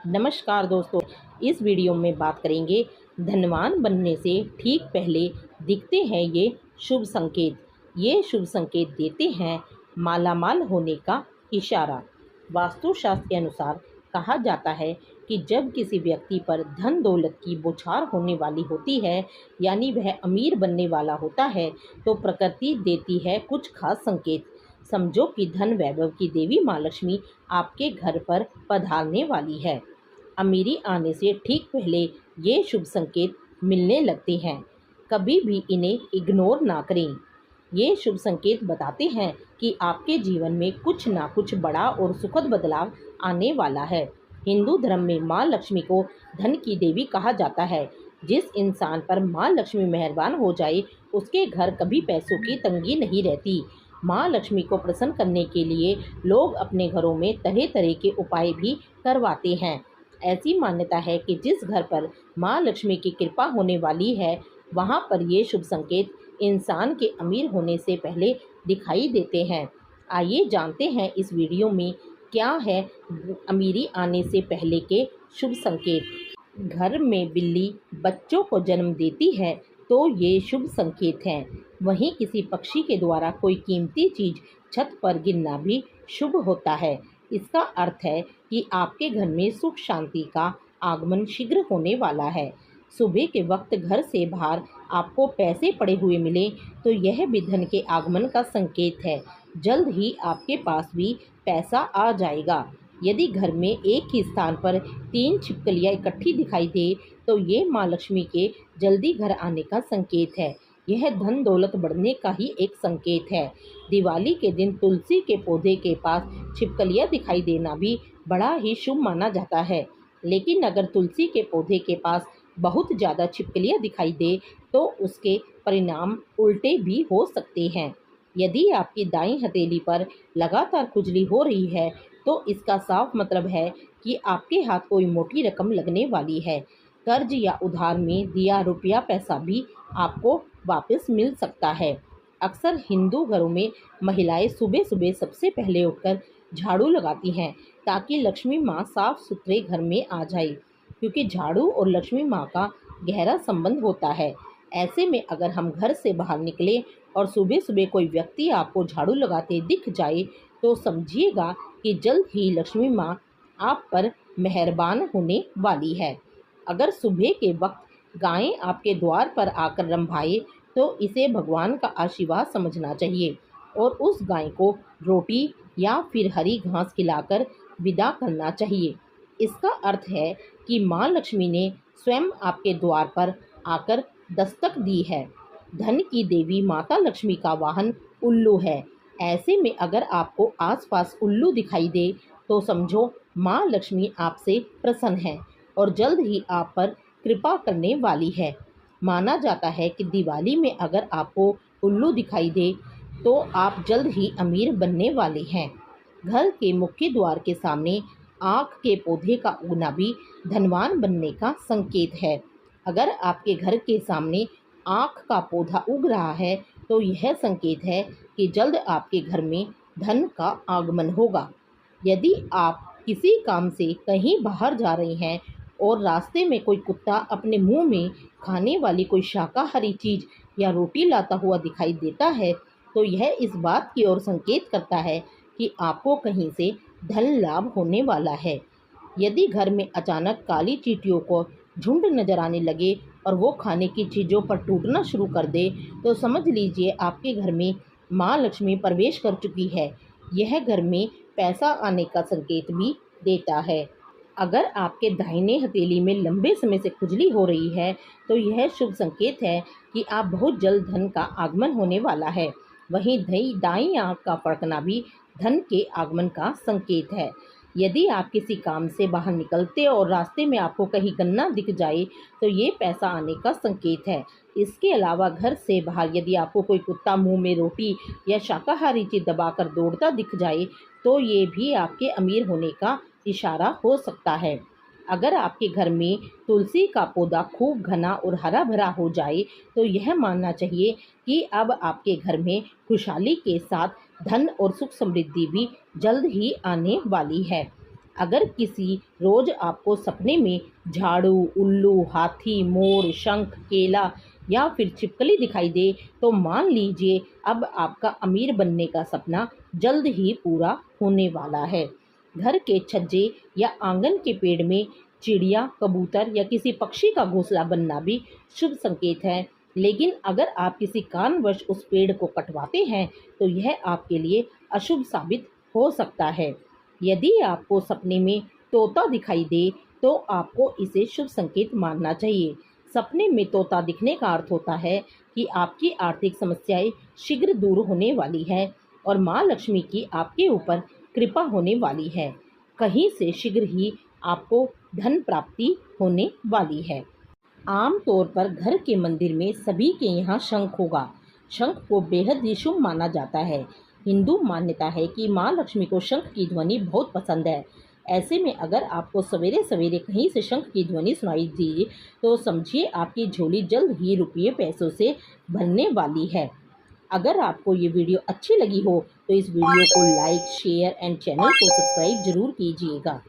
नमस्कार दोस्तों, इस वीडियो में बात करेंगे धनवान बनने से ठीक पहले दिखते हैं ये शुभ संकेत। ये शुभ संकेत देते हैं मालामाल होने का इशारा। वास्तुशास्त्र के अनुसार कहा जाता है कि जब किसी व्यक्ति पर धन दौलत की बौछार होने वाली होती है, यानी वह अमीर बनने वाला होता है, तो प्रकृति देती है कुछ खास संकेत। समझो कि धन वैभव की देवी माँ लक्ष्मी आपके घर पर पधारने वाली है। अमीरी आने से ठीक पहले ये शुभ संकेत मिलने लगते हैं। कभी भी इन्हें इग्नोर ना करें। ये शुभ संकेत बताते हैं कि आपके जीवन में कुछ ना कुछ बड़ा और सुखद बदलाव आने वाला है। हिंदू धर्म में माँ लक्ष्मी को धन की देवी कहा जाता है। जिस इंसान पर माँ लक्ष्मी मेहरबान हो जाए, उसके घर कभी पैसों की तंगी नहीं रहती। माँ लक्ष्मी को प्रसन्न करने के लिए लोग अपने घरों में तरह तरह के उपाय भी करवाते हैं। ऐसी मान्यता है कि जिस घर पर माँ लक्ष्मी की कृपा होने वाली है, वहाँ पर ये शुभ संकेत इंसान के अमीर होने से पहले दिखाई देते हैं। आइए जानते हैं इस वीडियो में क्या है अमीरी आने से पहले के शुभ संकेत। घर में बिल्ली बच्चों को जन्म देती है तो ये शुभ संकेत हैं। वहीं किसी पक्षी के द्वारा कोई कीमती चीज़ छत पर गिरना भी शुभ होता है। इसका अर्थ है कि आपके घर में सुख शांति का आगमन शीघ्र होने वाला है। सुबह के वक्त घर से बाहर आपको पैसे पड़े हुए मिले तो यह भी धन के आगमन का संकेत है। जल्द ही आपके पास भी पैसा आ जाएगा। यदि घर में एक ही स्थान पर 3 छिपकलियाँ इकट्ठी दिखाई दे तो ये माँ लक्ष्मी के जल्दी घर आने का संकेत है। यह धन दौलत बढ़ने का ही एक संकेत है। दिवाली के दिन तुलसी के पौधे के पास छिपकलियाँ दिखाई देना भी बड़ा ही शुभ माना जाता है। लेकिन अगर तुलसी के पौधे के पास बहुत ज़्यादा छिपकलियाँ दिखाई दे तो उसके परिणाम उल्टे भी हो सकते हैं। यदि आपकी दाईं हथेली पर लगातार खुजली हो रही है तो इसका साफ मतलब है कि आपके हाथ कोई मोटी रकम लगने वाली है। कर्ज या उधार में दिया रुपया पैसा भी आपको वापस मिल सकता है। अक्सर हिंदू घरों में महिलाएं सुबह सुबह सबसे पहले उठकर झाड़ू लगाती हैं ताकि लक्ष्मी माँ साफ सुथरे घर में आ जाए, क्योंकि झाड़ू और लक्ष्मी माँ का गहरा संबंध होता है। ऐसे में अगर हम घर से बाहर निकले और सुबह सुबह कोई व्यक्ति आपको झाड़ू लगाते दिख जाए तो समझिएगा कि जल्द ही लक्ष्मी माँ आप पर मेहरबान होने वाली है। अगर सुबह के वक्त गायें आपके द्वार पर आकर रंभाए तो इसे भगवान का आशीर्वाद समझना चाहिए और उस गाय को रोटी या फिर हरी घास खिलाकर विदा करना चाहिए। इसका अर्थ है कि माँ लक्ष्मी ने स्वयं आपके द्वार पर आकर दस्तक दी है। धन की देवी माता लक्ष्मी का वाहन उल्लू है। ऐसे में अगर आपको आसपास उल्लू दिखाई दे तो समझो माँ लक्ष्मी आपसे प्रसन्न है और जल्द ही आप पर कृपा करने वाली है। माना जाता है कि दिवाली में अगर आपको उल्लू दिखाई दे तो आप जल्द ही अमीर बनने वाले हैं। घर के मुख्य द्वार के सामने आँख के पौधे का उगना भी धनवान बनने का संकेत है। अगर आपके घर के सामने आँख का पौधा उग रहा है तो यह संकेत है कि जल्द आपके घर में धन का आगमन होगा। यदि आप किसी काम से कहीं बाहर जा रहे हैं और रास्ते में कोई कुत्ता अपने मुंह में खाने वाली कोई शाकाहारी चीज़ या रोटी लाता हुआ दिखाई देता है तो यह इस बात की ओर संकेत करता है कि आपको कहीं से धन लाभ होने वाला है। यदि घर में अचानक काली चींटियों को झुंड नजर आने लगे और वो खाने की चीज़ों पर टूटना शुरू कर दे तो समझ लीजिए आपके घर में माँ लक्ष्मी प्रवेश कर चुकी है। यह घर में पैसा आने का संकेत भी देता है। अगर आपके दाहिने हथेली में लंबे समय से खुजली हो रही है तो यह शुभ संकेत है कि आप बहुत जल्द धन का आगमन होने वाला है। वहीं दाईं आंख का फड़कना भी धन के आगमन का संकेत है। यदि आप किसी काम से बाहर निकलते और रास्ते में आपको कहीं गन्ना दिख जाए तो ये पैसा आने का संकेत है। इसके अलावा घर से बाहर यदि आपको कोई कुत्ता मुंह में रोटी या शाकाहारी चीज़ दबाकर दौड़ता दिख जाए तो ये भी आपके अमीर होने का इशारा हो सकता है। अगर आपके घर में तुलसी का पौधा खूब घना और हरा भरा हो जाए तो यह मानना चाहिए कि अब आपके घर में खुशहाली के साथ धन और सुख समृद्धि भी जल्द ही आने वाली है। अगर किसी रोज आपको सपने में झाड़ू, उल्लू, हाथी, मोर, शंख, केला या फिर छिपकली दिखाई दे तो मान लीजिए अब आपका अमीर बनने का सपना जल्द ही पूरा होने वाला है। घर के छज्जे या आंगन के पेड़ में चिड़िया, कबूतर या किसी पक्षी का घोंसला बनना भी शुभ संकेत है। लेकिन अगर आप किसी कारणवश उस पेड़ को कटवाते हैं तो यह आपके लिए अशुभ साबित हो सकता है। यदि आपको सपने में तोता दिखाई दे तो आपको इसे शुभ संकेत मानना चाहिए। सपने में तोता दिखने का अर्थ होता है कि आपकी आर्थिक समस्याएं शीघ्र दूर होने वाली है और माँ लक्ष्मी की आपके ऊपर कृपा होने वाली है। कहीं से शीघ्र ही आपको धन प्राप्ति होने वाली है। आम तौर पर घर के मंदिर में सभी के यहाँ शंख होगा। शंख को बेहद ही शुभ माना जाता है। हिंदू मान्यता है कि माँ लक्ष्मी को शंख की ध्वनि बहुत पसंद है। ऐसे में अगर आपको सवेरे सवेरे कहीं से शंख की ध्वनि सुनाई दी तो समझिए आपकी झोली जल्द ही रुपये पैसों से भरने वाली है। अगर आपको ये वीडियो अच्छी लगी हो तो इस वीडियो को लाइक, शेयर एंड चैनल को सब्सक्राइब जरूर कीजिएगा।